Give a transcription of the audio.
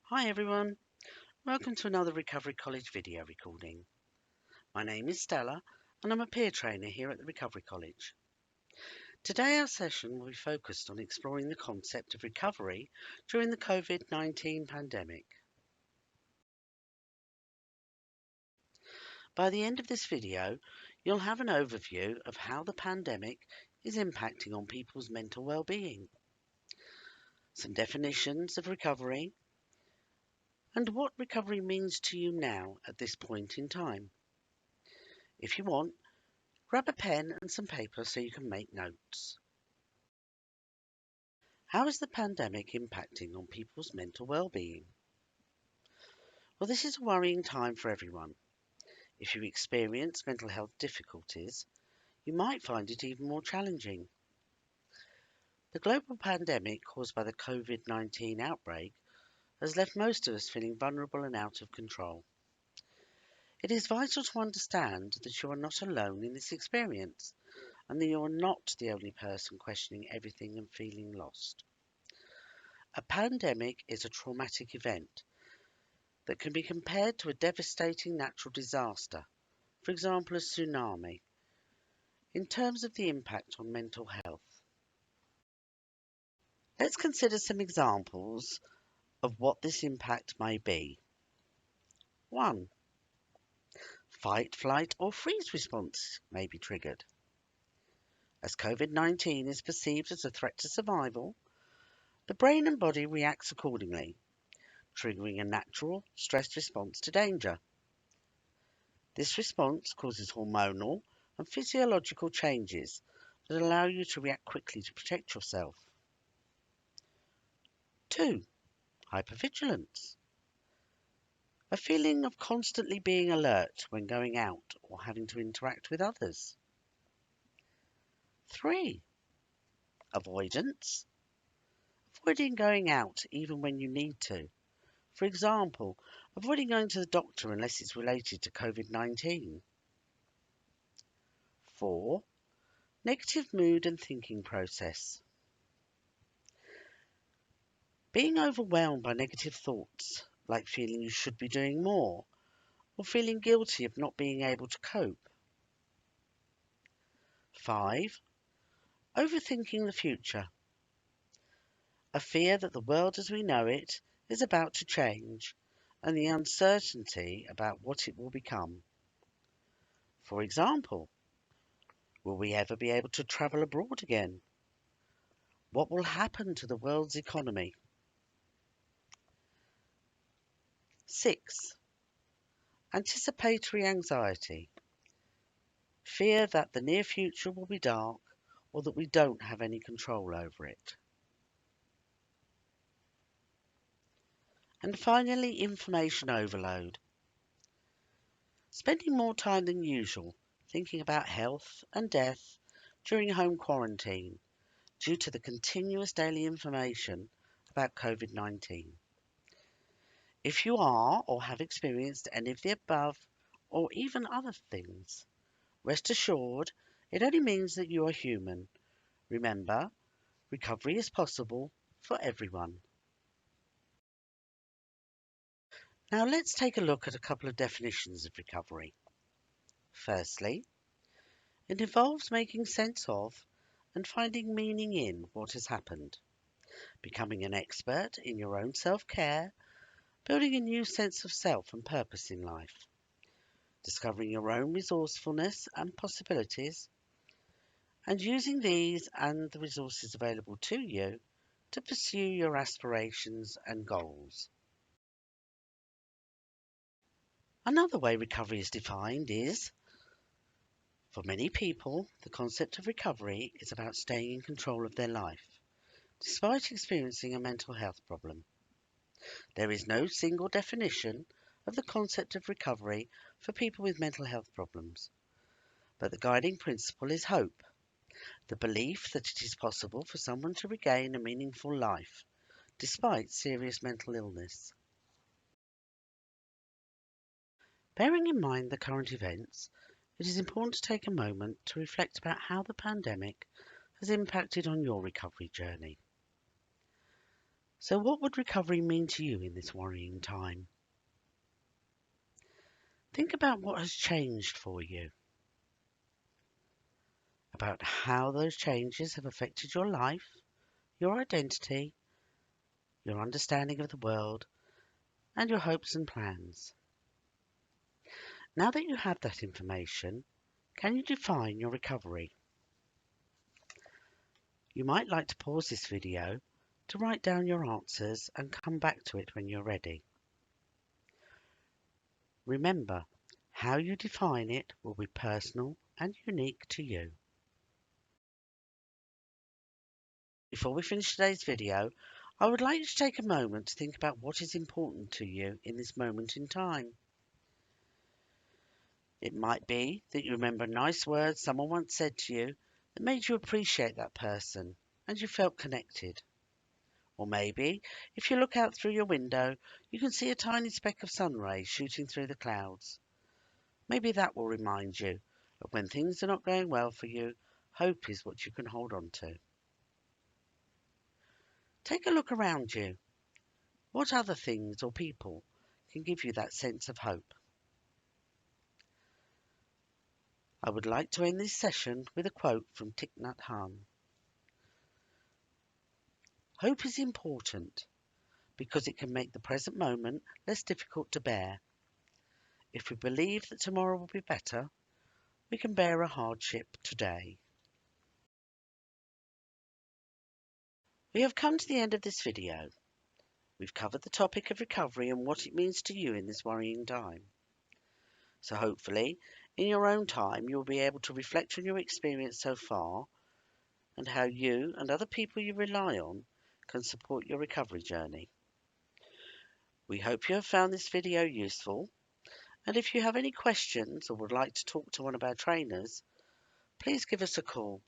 Hi everyone, welcome to another Recovery College video recording. My name is Stella and I'm a peer trainer here at the Recovery College. Today our session will be focused on exploring the concept of recovery during the COVID-19 pandemic. By the end of this video, you'll have an overview of how the pandemic is impacting on people's mental well-being, some definitions of recovery, and what recovery means to you now at this point in time. If you want, grab a pen and some paper so you can make notes. How is the pandemic impacting on people's mental well-being? Well, this is a worrying time for everyone. If you experience mental health difficulties, you might find it even more challenging. The global pandemic caused by the COVID-19 outbreak has left most of us feeling vulnerable and out of control. It is vital to understand that you are not alone in this experience and that you are not the only person questioning everything and feeling lost. A pandemic is a traumatic event that can be compared to a devastating natural disaster, for example a tsunami, in terms of the impact on mental health. Let's consider some examples of what this impact may be. 1. Fight, flight or freeze response may be triggered. As COVID-19 is perceived as a threat to survival, the brain and body reacts accordingly, triggering a natural stress response to danger. This response causes hormonal and physiological changes that allow you to react quickly to protect yourself. 2. Hypervigilance. A feeling of constantly being alert when going out or having to interact with others. 3. Avoidance. Avoiding going out even when you need to. For example, avoiding going to the doctor unless it's related to COVID-19. 4. Negative mood and thinking process. Being overwhelmed by negative thoughts, like feeling you should be doing more, or feeling guilty of not being able to cope. 5. Overthinking the future. A fear that the world as we know it is about to change, and the uncertainty about what it will become. For example, will we ever be able to travel abroad again? What will happen to the world's economy? 6. Anticipatory anxiety. Fear that the near future will be dark or that we don't have any control over it. And finally, information overload. Spending more time than usual thinking about health and death during home quarantine due to the continuous daily information about COVID-19. If you are or have experienced any of the above or even other things, rest assured it only means that you are human. Remember, recovery is possible for everyone. Now let's take a look at a couple of definitions of recovery. Firstly, it involves making sense of and finding meaning in what has happened, becoming an expert in your own self-care, building a new sense of self and purpose in life, discovering your own resourcefulness and possibilities, and using these and the resources available to you to pursue your aspirations and goals. Another way recovery is defined is, for many people, the concept of recovery is about staying in control of their life, despite experiencing a mental health problem. There is no single definition of the concept of recovery for people with mental health problems, but the guiding principle is hope, the belief that it is possible for someone to regain a meaningful life, despite serious mental illness. Bearing in mind the current events, it is important to take a moment to reflect about how the pandemic has impacted on your recovery journey. So what would recovery mean to you in this worrying time? Think about what has changed for you, about how those changes have affected your life, your identity, your understanding of the world, and your hopes and plans. Now that you have that information, can you define your recovery? You might like to pause this video to write down your answers and come back to it when you're ready. Remember, how you define it will be personal and unique to you. Before we finish today's video, I would like you to take a moment to think about what is important to you in this moment in time. It might be that you remember nice words someone once said to you that made you appreciate that person and you felt connected. Or maybe, if you look out through your window, you can see a tiny speck of sun rays shooting through the clouds. Maybe that will remind you that when things are not going well for you, hope is what you can hold on to. Take a look around you. What other things or people can give you that sense of hope? I would like to end this session with a quote from Thich Nhat Hanh. Hope is important because it can make the present moment less difficult to bear. If we believe that tomorrow will be better, we can bear a hardship today. We have come to the end of this video. We've covered the topic of recovery and what it means to you in this worrying time. So hopefully, in your own time, you'll be able to reflect on your experience so far and how you and other people you rely on can support your recovery journey. We hope you have found this video useful, and if you have any questions or would like to talk to one of our trainers, please give us a call